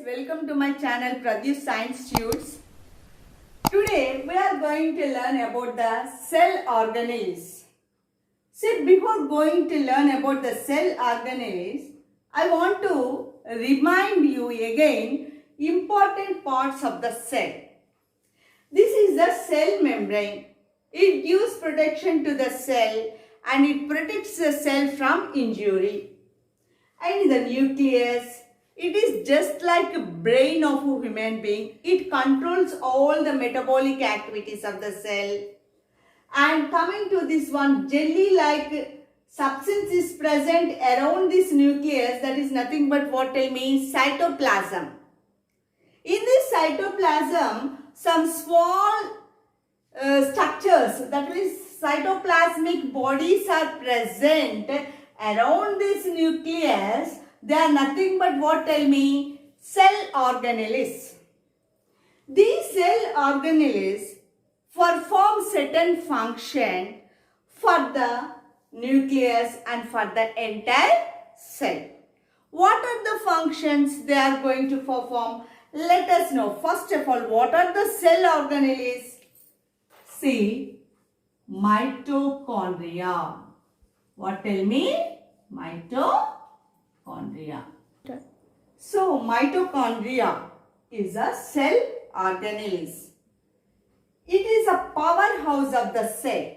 welcome to my channel Pradyush Science Tunes. Today we are going to learn about the cell organelles. See, before going to learn about the cell organelles, I want to remind you again important parts of the cell. This is the cell membrane. It gives protection to the cell and it protects the cell from injury. And the nucleus, it is just like a brain of a human being. It controls all the metabolic activities of the cell. And coming to this one, jelly-like substance is present around this nucleus. That is nothing but what I mean, cytoplasm. In this cytoplasm, some small structures, that is cytoplasmic bodies are present around this nucleus. They are nothing but what tell me? Cell organelles. These cell organelles perform certain function for the nucleus and for the entire cell. What are the functions they are going to perform? Let us know. First of all, what are the cell organelles? See, mitochondria. What tell me? Mitochondria. So, mitochondria is a cell organelles. It is a powerhouse of the cell.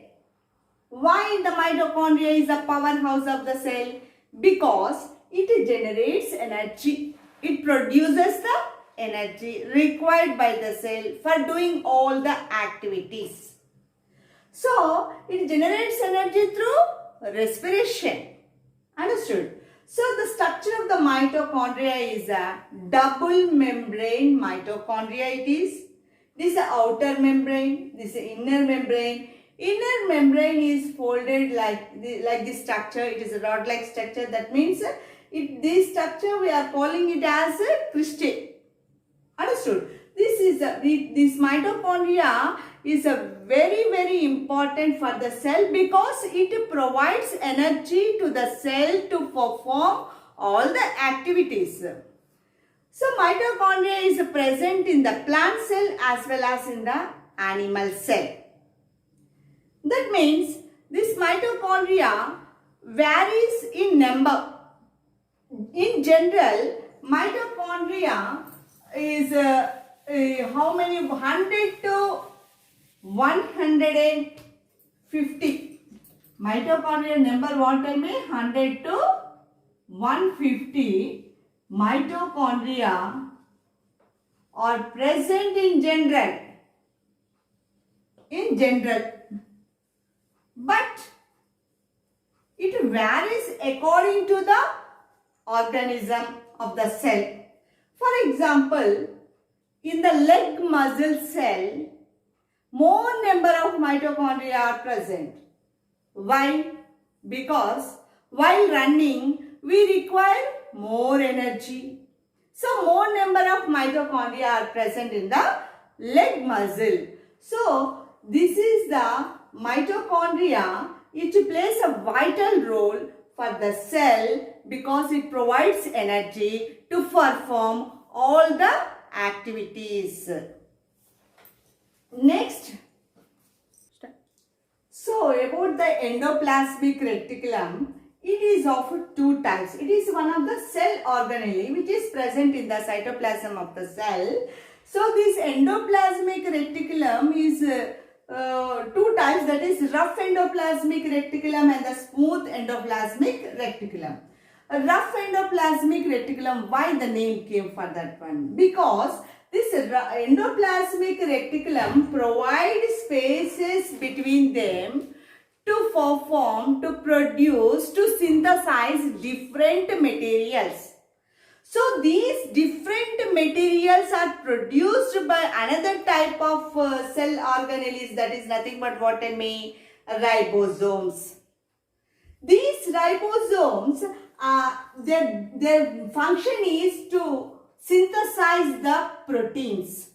Why the mitochondria is a powerhouse of the cell? Because it generates energy. It produces the energy required by the cell for doing all the activities. So, it generates energy through respiration. Understood? So, the structure of the mitochondria is a double membrane mitochondria it is. This is the outer membrane, this is the inner membrane. Inner membrane is folded like this structure. It is a rod-like structure. That means this structure we are calling it as a crystal. Understood? This mitochondria is a very important for the cell because it provides energy to the cell to perform all the activities. So mitochondria is present in the plant cell as well as in the animal cell. That means this mitochondria varies in number. In general, mitochondria is how many? 100 to 150. Mitochondria number what tell me? 100 to 150 mitochondria are present in general. But it varies according to the organism of the cell. For example, in the leg muscle cell, more number of mitochondria are present. Why? Because while running, we require more energy. So, more number of mitochondria are present in the leg muscle. So, this is the mitochondria. It plays a vital role for the cell because it provides energy to perform all the activities. Next. So, about the endoplasmic reticulum, it is of two types. It is one of the cell organelle which is present in the cytoplasm of the cell. So, this endoplasmic reticulum is two types, that is rough endoplasmic reticulum and the smooth endoplasmic reticulum. A rough endoplasmic reticulum, why the name came for that one? Because this endoplasmic reticulum provides spaces between them to perform, to produce, to synthesize different materials. So, these different materials are produced by another type of cell organelles, that is nothing but what I mean, ribosomes. These ribosomes, their function is to synthesize the proteins.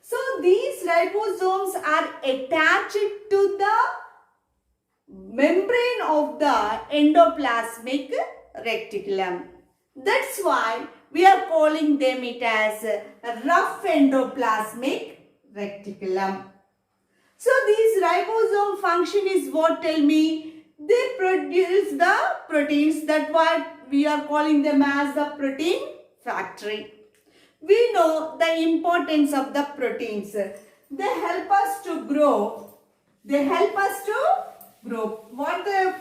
So, these ribosomes are attached to the membrane of the endoplasmic reticulum. That's why we are calling them it as a rough endoplasmic reticulum. So this ribosome function is what, tell me? They produce the proteins, that what we are calling them as the protein factory. We know the importance of the proteins. They help us to grow. They help us to grow. What the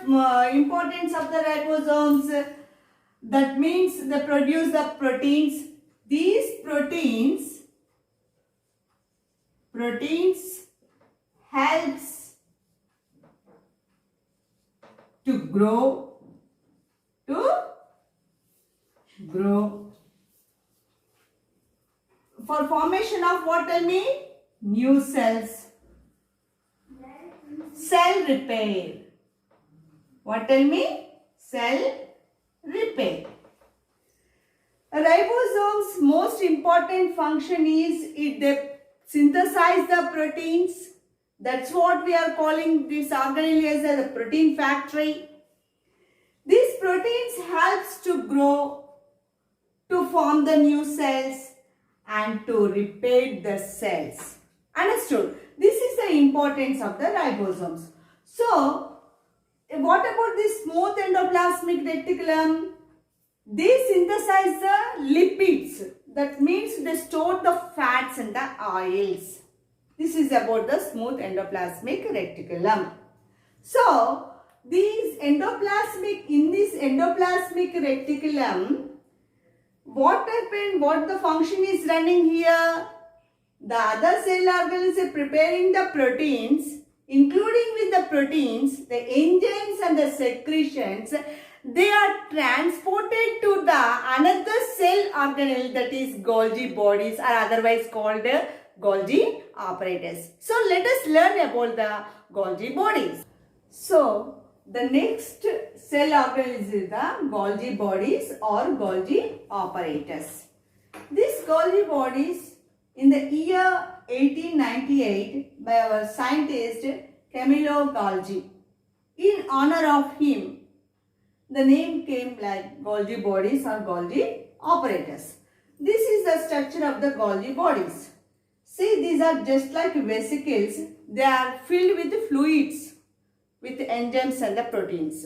importance of the ribosomes? That means they produce the proteins. These proteins helps to grow, for formation of what, tell me? New cells. Cell repair. What, tell me? Cell repair. A ribosome's most important function is they synthesize the proteins. That's what we are calling this organelle as a protein factory. These proteins helps to grow, to form the new cells and to repair the cells. Understood? This is the importance of the ribosomes. So, what about this smooth endoplasmic reticulum? They synthesize the lipids. That means they store the fats and the oils. This is about the smooth endoplasmic reticulum. So, in this endoplasmic reticulum, what happened? What the function is running here? The other cell organelles are preparing the proteins, including with the proteins, the enzymes and the secretions. They are transported to the another cell organelle, that is Golgi bodies, or otherwise called Golgi apparatus. So let us learn about the Golgi bodies. So the next cell organelle is the Golgi bodies or Golgi apparatus. These Golgi bodies, in the year 1898 by our scientist Camillo Golgi. In honor of him, the name came like Golgi bodies or Golgi apparatus. This is the structure of the Golgi bodies. See, these are just like vesicles. They are filled with fluids, with enzymes and the proteins.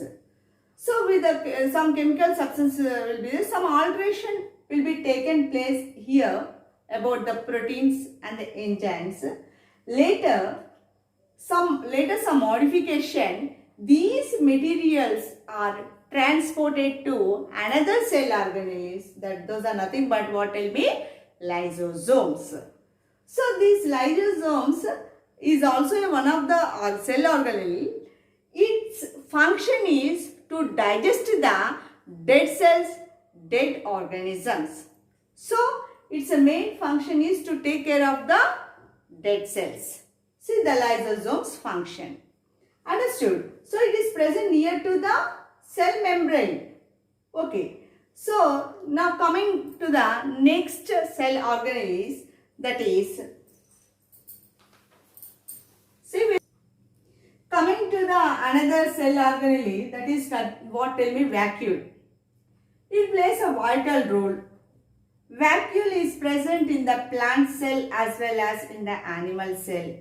So, with some chemical substance will be there, some alteration will be taken place here about the proteins and the enzymes. Later some modification, these materials are transported to another cell organelles, that those are nothing but what will be lysosomes. So these lysosomes is also one of the cell organelle. Its function is to digest the dead cells, dead organisms. So its main function is to take care of the dead cells. See the lysosomes function. Understood? So it is present near to the cell membrane. Okay. So now coming to the next cell organelle, that is, see, coming to the another cell organelle, that is what, tell me? Vacuole. It plays a vital role. Vacuole is present in the plant cell as well as in the animal cell.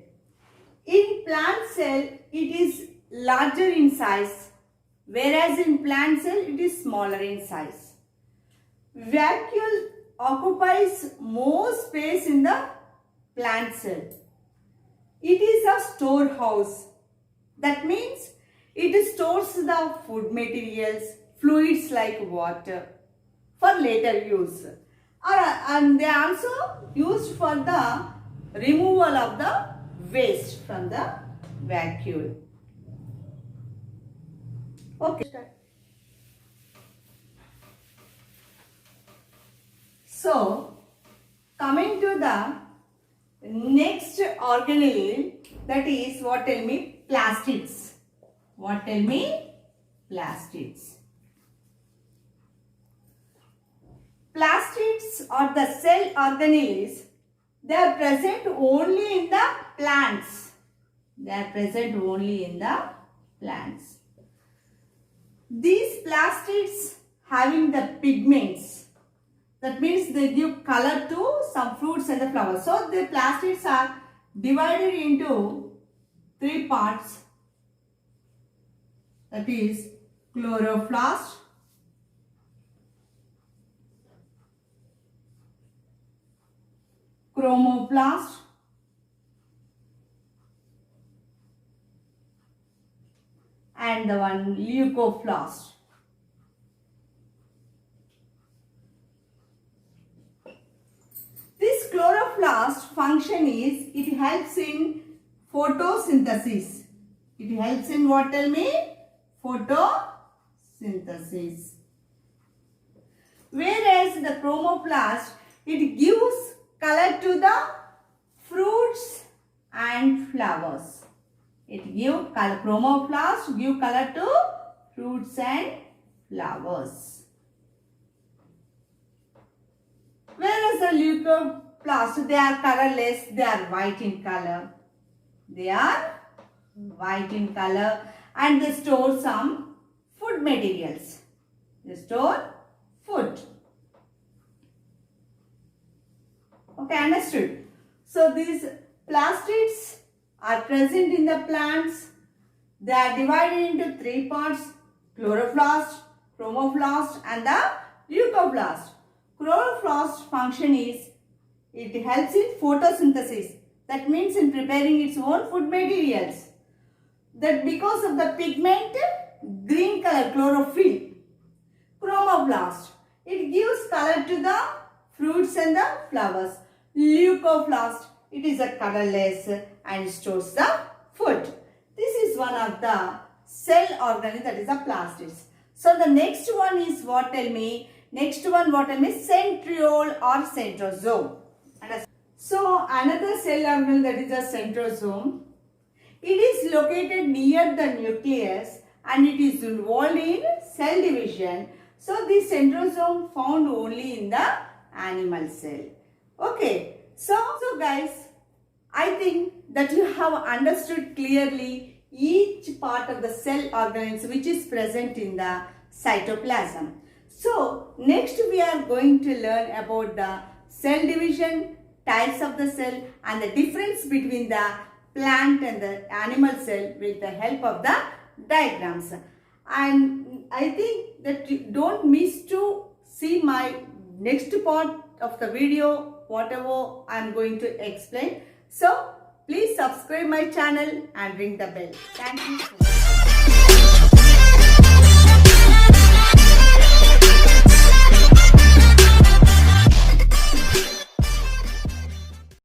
In plant cell, it is larger in size, whereas in plant cell, it is smaller in size. Vacuole occupies more space in the plant cell. It is a storehouse. That means it stores the food materials, fluids like water for later use. And they are also used for the removal of the waste from the vacuole. Okay. So, coming to the next organelle, that is what, tell me? Plastids. What, tell me? Plastids. Plastids or the cell organelles, they are present only in the plants. They are present only in the plants. These plastids having the pigments. That means they give color to some fruits and the flowers. So the plastids are divided into three parts. That is chloroplast, chromoplast, and the one leucoplast. This chloroplast function is, it helps in photosynthesis. It helps in what, tell me? Photosynthesis. Whereas the chromoplast, it gives color to the fruits and flowers. It gives color, chromoplast give color to fruits and flowers. Whereas the leucoplast, they are colorless, they are white in color. They are white in color and they store some food materials. They store food. Okay, understood. So these plastids are present in the plants. They are divided into three parts: chloroplast, chromoplast and the leucoplast. Chloroplast function is, it helps in photosynthesis. That means in preparing its own food materials. That because of the pigment green color, chlorophyll. Chromoplast, it gives color to the fruits and the flowers. Leucoplast, it is a colorless and stores the food. This is one of the cell organisms, that is the plastids. So the next one is what, tell me? Next one what, tell me? Centriole or centrosome. So another cell organism, that is the centrosome. It is located near the nucleus and it is involved in cell division. So this centrosome found only in the animal cell. Okay, so guys, I think that you have understood clearly each part of the cell organism which is present in the cytoplasm. So next we are going to learn about the cell division, types of the cell and the difference between the plant and the animal cell with the help of the diagrams. And I think that you don't miss to see my next part of the video, whatever I am going to explain. So please subscribe my channel and ring the bell. Thank you so much.